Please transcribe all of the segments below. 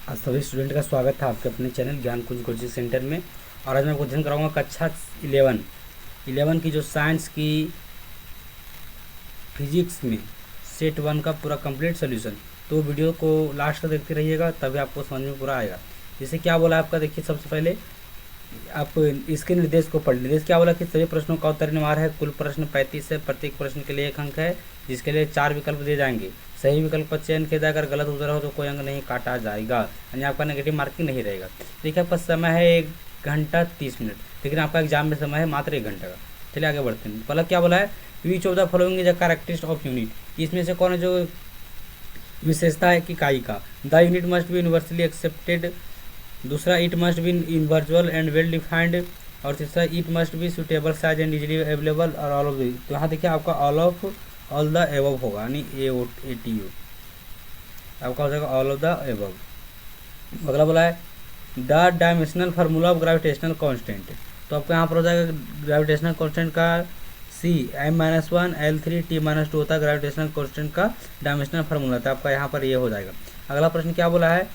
आज सभी स्टूडेंट का स्वागत है आपके अपने चैनल ज्ञान कुंज कोचिंग सेंटर में। और आज मैं आपको अध्ययन कराऊंगा कक्षा 11 की जो साइंस की फिजिक्स में सेट 1 का पूरा कंप्लीट सोल्यूशन। तो वीडियो को लास्ट तक देखते रहिएगा, तभी आपको समझ में पूरा आएगा। जैसे क्या बोला आपका, देखिए सबसे पहले आप इसके निर्देश को पढ़ लीजिए। क्या बोला कि सभी प्रश्नों का उत्तर निवार है। कुल प्रश्न 35 है, प्रत्येक प्रश्न के लिए 1 अंक है, जिसके लिए 4 विकल्प दिए जाएंगे। सही विकल्प का चयन किया जाएगा, अगर गलत उत्तर हो तो कोई अंक नहीं काटा जाएगा, यानी आपका नेगेटिव मार्किंग नहीं रहेगा। देखिए आपका समय है 1 घंटा 30 मिनट, लेकिन आपका एग्जाम में समय है मात्र 1 घंटा का। चलिए आगे बढ़ते हैं। पहला क्या बोला है, which of the following is a characteristic of unit. इसमें से कौन है जो विशेषता है कि इकाई का। The unit must be universally accepted. दूसरा, it must be invariable and well defined. और तीसरा, it must be suitable size and easily available और ऑल ऑफ द। तो यहाँ देखिए आपका ऑल द एबव होगा, यानी AOTU आपका हो जाएगा ऑल ऑफ द एबव। अगला बोला है the dimensional formula of gravitational constant. तो आपको यहाँ पर हो जाएगा ग्रेविटेशनल कांस्टेंट का CM-1 L3 T-2 होता है ग्रेविटेशनल कांस्टेंट का डायमेंशनल फार्मूला। तो आपका यहाँ पर ये हो जाएगा। अगला प्रश्न क्या बोला है,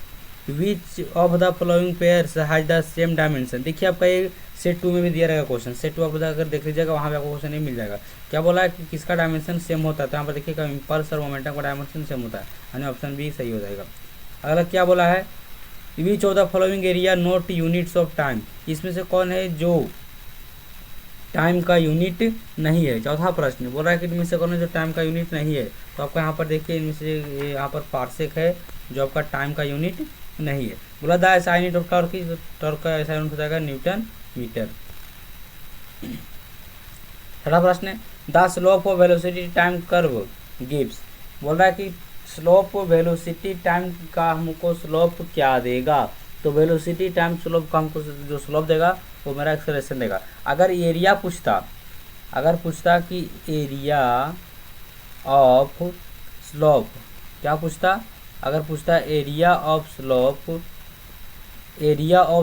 which of the following pairs has the same dimension. देखिए आपका ये सेट 2 में भी दिया रहेगा क्वेश्चन। सेट 2 आप अगर देख लीजिएगा, वहाँ पे आपको क्वेश्चन नहीं मिल जाएगा। क्या बोला है कि किसका डायमेंशन सेम होता है। तो यहाँ पर देखिएगा इम्पल्स और मोमेंटम का डायमेंशन सेम होता है, यानी ऑप्शन बी सही हो जाएगा। अगला क्या बोला है, which of the following area not units of time. इसमें से कौन है जो टाइम का यूनिट नहीं है। चौथा प्रश्न बोल रहा है कि इनमें से कौन है जो टाइम का यूनिट नहीं है। तो आपको यहाँ पर देखिए इनमें से ये यहाँ पर पार्सेक है जो आपका टाइम का यूनिट नहीं है। बोला the SI unit of torque की, टॉर्क का SI यूनिट हो जाएगा न्यूटन मीटर। छठा प्रश्न है the slope of velocity time curve gives. बोल रहा है कि स्लोप वेलोसिटी टाइम का हमको स्लोप क्या देगा। तो वेलोसिटी टाइम स्लोप का हमको जो स्लोप देगा वो मेरा एक्सेलरेशन देगा। अगर एरिया पूछता कि एरिया ऑफ स्लोप, क्या पूछता, अगर पूछता area of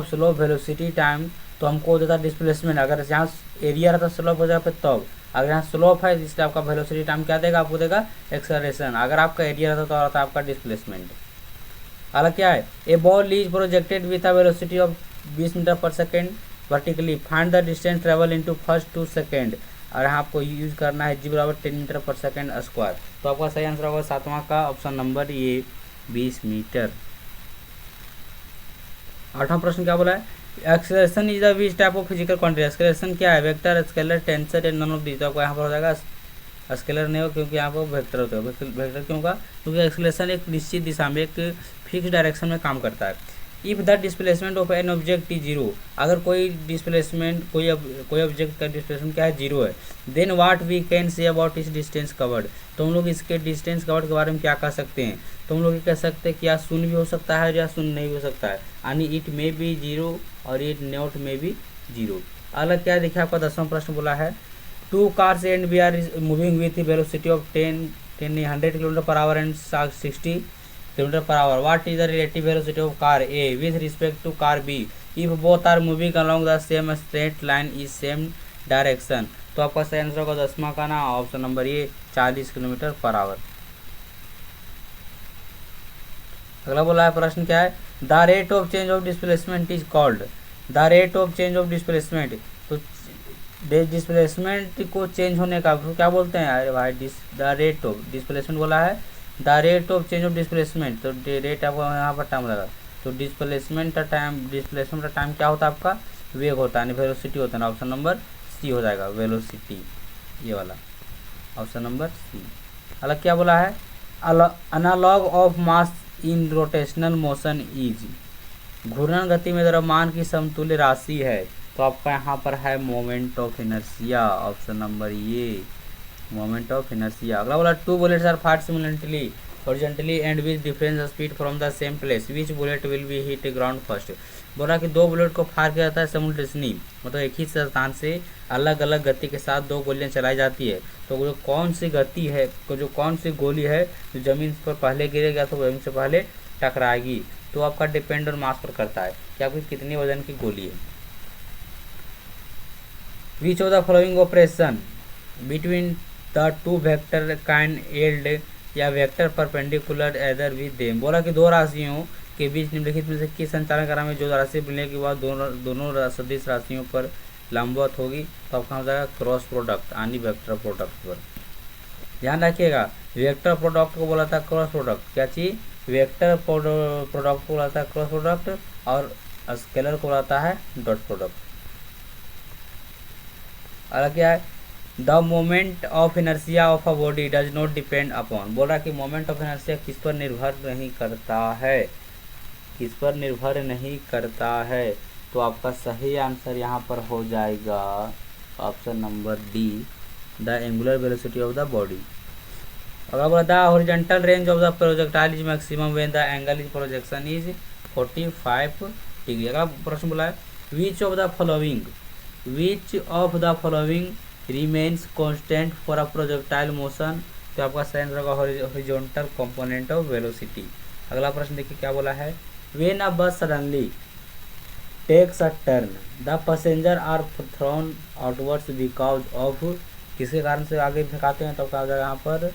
slope velocity time, तो हमको देता डिस्प्लेसमेंट। अगर यहाँ एरिया रहता स्लोप हो जाएगा तब, अगर यहाँ स्लोप है इसलिए आपका वेलोसिटी टाइम क्या देगा, आपको देगा एक्सेलरेशन। अगर आपका एरिया रहता तो रहता आपका डिस्प्लेसमेंट। अगला क्या है, a ball is projected with a velocity of 20 metre per second vertically, find the distance travel into first 2 second. और यहाँ आपको यूज करना है G 10 metre per second square. तो आपका सही आंसर होगा 7वां का ऑप्शन नंबर ये 20 मीटर। 8वां प्रश्न क्या बोला है, acceleration is the which type of physical quantity. Acceleration क्या है, vector, scalar, tensor and none of these. तो आपको यहाँ पर हो जाएगा स्केलर नहीं हो, क्योंकि यहाँ पर वेक्टर होता है। वेक्टर क्यों होगा, क्योंकि एक्सेलरेशन एक निश्चित दिशा में एक फिक्स डायरेक्शन में काम करता है। If the displacement of an object is 0, अगर कोई डिस्प्लेसमेंट कोई ऑब्जेक्ट का डिस्प्लेसमेंट क्या है, 0 है, then what we can say about इस डिस्टेंस कवर्ड। तो हम लोग इसके डिस्टेंस कवर्ड के बारे में क्या कह सकते हैं। तो हम लोग ये कह सकते हैं कि या शून्य भी हो सकता है या शून्य नहीं हो सकता है, यानी इट मे बी 0 और इट नॉट मे बी 0। अलग क्या है, देखिए आपका 10वां प्रश्न बोला है 2 cars and we are moving with velocity of 100 km per hour and 60 km per hour. What is the relative velocity of car A with respect to car B if both are moving along the same straight line in same direction। तो आपका सही answer होगा 10वां का ना option number ये 40 kilometre per hour. अगला बोला है प्रश्न क्या है, the rate of change of displacement is called. The rate of change of displacement, तो डिस्प्लेसमेंट को चेंज होने का क्या बोलते हैं। अरे भाई द रेट ऑफ डिस्प्लेसमेंट बोला है, the rate of change of displacement, तो रेट आपको यहाँ पर टाइम लगा। तो डिस्प्लेसमेंट का टाइम क्या होता है आपका, वेग होता है, यानी वेलोसिटी होता है ना। ऑप्शन नंबर सी हो जाएगा वेलोसिटी, ये वाला ऑप्शन नंबर सी। अलग क्या बोला है, analog of mass in rotational motion is. घूर्णन गति में द्रव्यमान की समतुल्य राशि है। तो आपका यहाँ पर है moment of inertia, option number ये मोमेंट ऑफ इनर्शिया। अगला बोला 2 bullets are fired simultaneously horizontally and with different speed from the same place, which bullet will be hit ground first। बोला कि 2 बुलेट को फायर किया जाता है सिमुलटेनियसली, मतलब एक ही स्थान से अलग अलग गति के साथ 2 गोलियां चलाई जाती है। तो जो कौन सी गति है, जो कौन सी गोली है जो जमीन पर पहले गिरेगा तो जमीन से पहले टकराएगी। तो आपका डिपेंड ऑन मास पर करता है कि आपकी कितनी वजन की गोली है। Which of the following operation between the 2 vector can yield या vector perpendicular either with them. बोला कि 2 राशियों के बीच निम्नलिखित में से किस संचालन क्रम में जो राशि मिलने के बाद दोनों सदिश राशियों पर लंबवत होगी, तो आपका हो जाएगा क्रॉस प्रोडक्ट यानी वेक्टर प्रोडक्ट पर। ध्यान रखिएगा, वेक्टर प्रोडक्ट को बोला था क्रॉस प्रोडक्ट, क्या चीज, वेक्टर प्रोडक्ट को बोला था क्रॉस प्रोडक्ट, और स्केलर को बोला है डॉट प्रोडक्ट। अगला क्या है, the moment of inertia of a body does not depend upon, बोल रहा है कि मोमेंट ऑफ इनर्शिया किस पर निर्भर नहीं करता है, किस पर निर्भर नहीं करता है, तो आपका सही आंसर यहाँ पर हो जाएगा option number D, the angular velocity of the body. अगर बोला the horizontal range of the projectile is maximum when the angle is projection is 45 degree. अगला प्रश्न बोला है which of the following remains constant for a projectile motion, तो आपका सही answer होगा हॉरिजॉन्टल कंपोनेंट ऑफ वेलोसिटी। अगला प्रश्न देखिए क्या बोला है, when a bus suddenly takes a turn the passenger are thrown outwards because of, किसके कारण से आगे फेंकाते हैं, तो क्या हो जाएगा यहाँ पर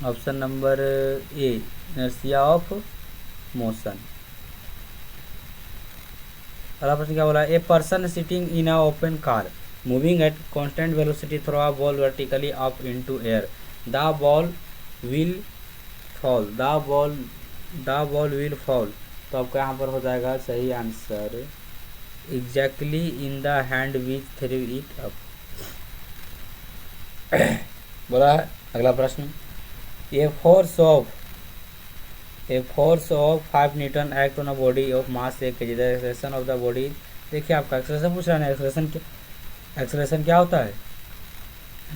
option number A, inertia of motion. अगला प्रश्न क्या बोला है, a person sitting in a open car moving at constant velocity throw a ball vertically up into air, the ball will fall, the ball will fall, तो आपका यहाँ पर हो जाएगा सही answer exactly in the hand which threw it up. बोला है अगला प्रश्न, a force of 5 newton act on a body of mass 1 kg, the acceleration of the body, देखिए आपका एक्सेलरेशन पूछ रहा है, एक्सेलरेशन क्या होता है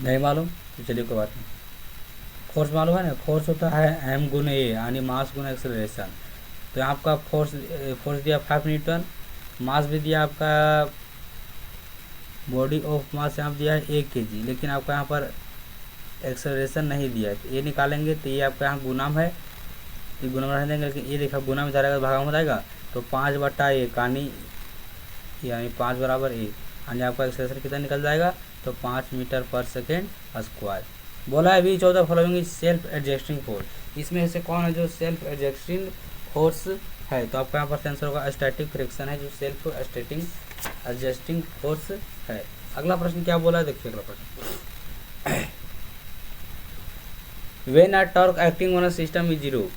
नहीं मालूम, तो चलिए कोई बात नहीं, फोर्स मालूम है ना, फोर्स होता है एम गुण ए यानी मास गुण एक्सेलरेशन। तो यहाँ आपका फोर्स दिया 5 न्यूटन, मास भी दिया आपका बॉडी ऑफ मास यहाँ दिया है 1 kg, लेकिन आपका यहाँ पर एक्सेलरेशन नहीं दिया है, तो ये निकालेंगे तो ये आपका यहाँ गुणाम है, ये गुना में रह देंगे, लेकिन ये देखा गुना में जाएगा भागा में जाएगा, तो 5/1 यानी 5 बराबर 1 यानी आपका एक्सेलरेशन कितना निकल जाएगा, तो 5 मीटर पर सेकेंड स्क्वायर। बोला है which of the following is self adjusting force, इसमें से कौन है जो सेल्फ एडजस्टिंग फोर्स है, तो आपका यहाँ पर आंसर होगा स्टैटिक फ्रिक्शन है जो सेल्फ एडजस्टिंग फोर्स है। अगला प्रश्न क्या बोला है, देखिए अगला प्रश्न, when a torque acting on a system is zero,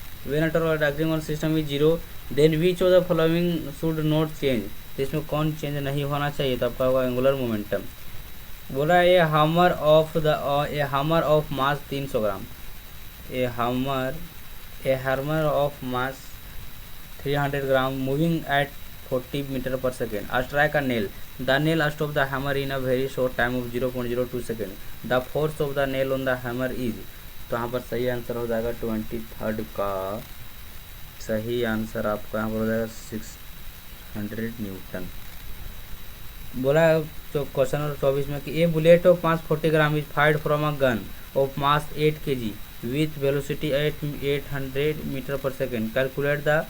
then which of the following should not change, तो इसमें कौन चेंज नहीं होना चाहिए, तो आपका होगा एंगुलर मोमेंटम। बोला है a hammer of mass 300 gram, a hammer of mass 300 gram moving at 40 metre per second, strike a nail, the nail stop the hammer in a very short time of 0.02 second, the force of the nail on the hammer is, तो यहाँ पर सही answer हो जाएगा 23rd का सही answer आपका यहाँ पर हो जाएगा 600 न्यूटन। बोला है तो क्वेश्चन नंबर 24 में कि a bullet of mass 40 gram is fired from a gun of mass 8 kg with velocity at 800 metre per second, calculate the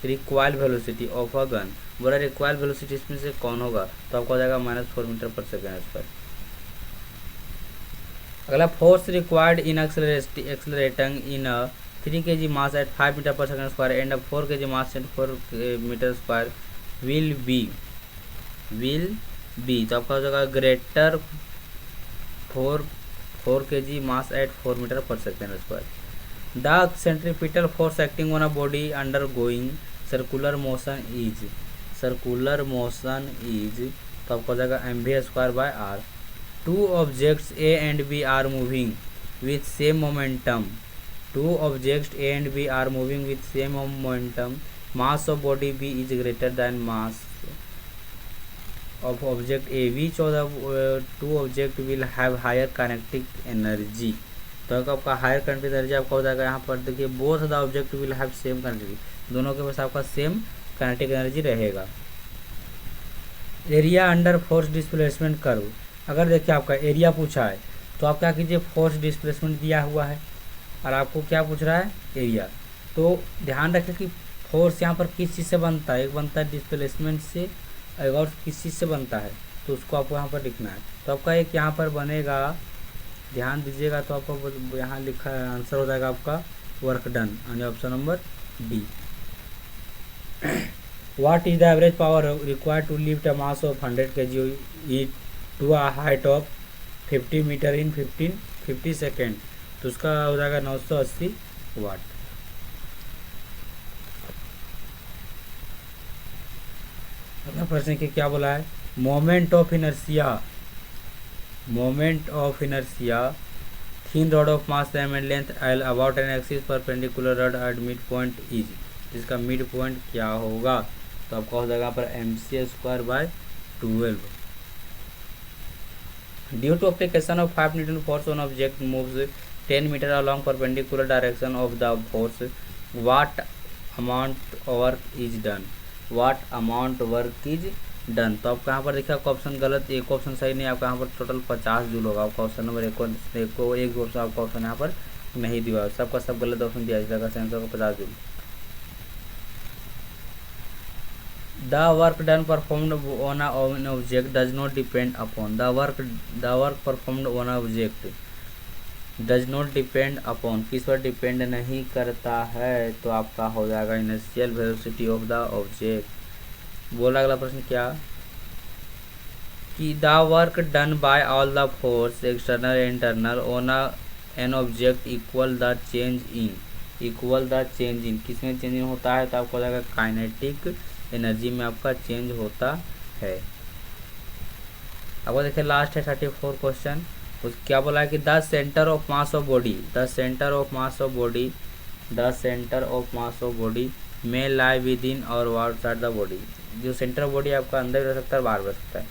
required velocity of a gun. बोला रिक्वायर्ड वेलोसिटी इसमें से कौन होगा, तो आपको हो जाएगा -4 मीटर पर सेकेंड स्क्वायर। अगला force required in accelerating in 3 kg mass at 5 metre per second square and 4 kg mass at 4 metre square will be, तो आपका हो जाएगा greater 4 kg mass at 4 metre per second square. The centripetal force acting on a body undergoing circular motion is, तो आपको हो जाएगा mv²/r। Two objects A and B are moving with same momentum. Mass of body B is greater than mass of object A. Which of the two objects will have higher kinetic energy? तो आपका higher kinetic energy आपका हो जाएगा यहाँ पर देखिए both the object will have same kinetic, दोनों के पास आपका सेम काइनेटिक एनर्जी रहेगा। Area under force displacement curve, अगर देखिए आपका एरिया पूछा है तो आप क्या कीजिए, फोर्स डिस्प्लेसमेंट दिया हुआ है और आपको क्या पूछ रहा है एरिया, तो ध्यान रखें कि फोर्स यहाँ पर किस चीज़ से बनता है, एक बनता है डिस्प्लेसमेंट से और किस चीज़ से बनता है, तो उसको आपको यहाँ पर लिखना है। तो आपका एक यहाँ पर बनेगा, ध्यान दीजिएगा, तो आपको यहाँ लिखा आंसर हो जाएगा आपका वर्क डन यानी option number D. What is the average power required to lift a mass of 100 kg to a height of 50 metre in 50 second. तो उसका हो जाएगा 980 वाट। अगला प्रश्न के क्या बोला है, moment of inertia thin rod of mass m and length l about an axis perpendicular rod at mid point is. इसका मिड पॉइंट क्या होगा, तो आपका हो जाएगा पर mc²/12। Due to application of 5 Newton force on object moves 10 metre along perpendicular direction of the force, what amount work is done. तो आपका यहाँ पर देखिए आपका ऑप्शन गलत, एक ऑप्शन सही नहीं, आपका यहाँ पर टोटल 50 जूल होगा। आपका ऑप्शन नंबर एक ऑप्शन आपका ऑप्शन यहाँ पर नहीं दिया, सबका सब गलत ऑप्शन दिया जाएगा। आंसर को 50 joule. The work done performed on an object does not depend upon the work performed on object does not depend upon, किस पर डिपेंड नहीं करता है, तो आपका हो जाएगा initial velocity of the object. बोला अगला प्रश्न क्या कि the work done by all the force external internal on an object equal the change in, किसमें चेंज इन होता है, तो आपको हो जाएगा काइनेटिक एनर्जी में आपका चेंज होता है। अब देखिए लास्ट है 34 क्वेश्चन। उस क्या बोला है कि the centre of mass of body में लाई विद इन और आउटसाइड द बॉडी। जो सेंटर ऑफ बॉडी आपका अंदर रह सकता है बाहर रह सकता है।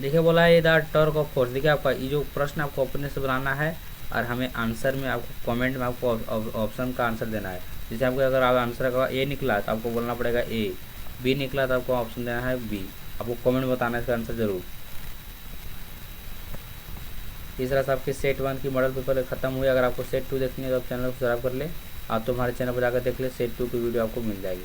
देखिए बोला है द टॉर्क ऑफ फोर्स। देखिए आपका ये जो प्रश्न आपको अपने से बनाना है और हमें आंसर में आपको कमेंट में आपको ऑप्शन का आंसर देना है। जैसे आपको अगर आप आंसर का ए निकला तो आपको बोलना पड़ेगा ए, बी निकला तो आपको ऑप्शन देना है बी। आपको कमेंट बताना है इसका आंसर जरूर। इस तरह से आपकी सेट 1 की मॉडल पेपर खत्म हुई। अगर आपको सेट 2 देखनी है तो आप चैनल को सब्सक्राइब कर ले, आप तो हमारे चैनल पर जाकर देख ले, सेट 2 की वीडियो आपको मिल जाएगी।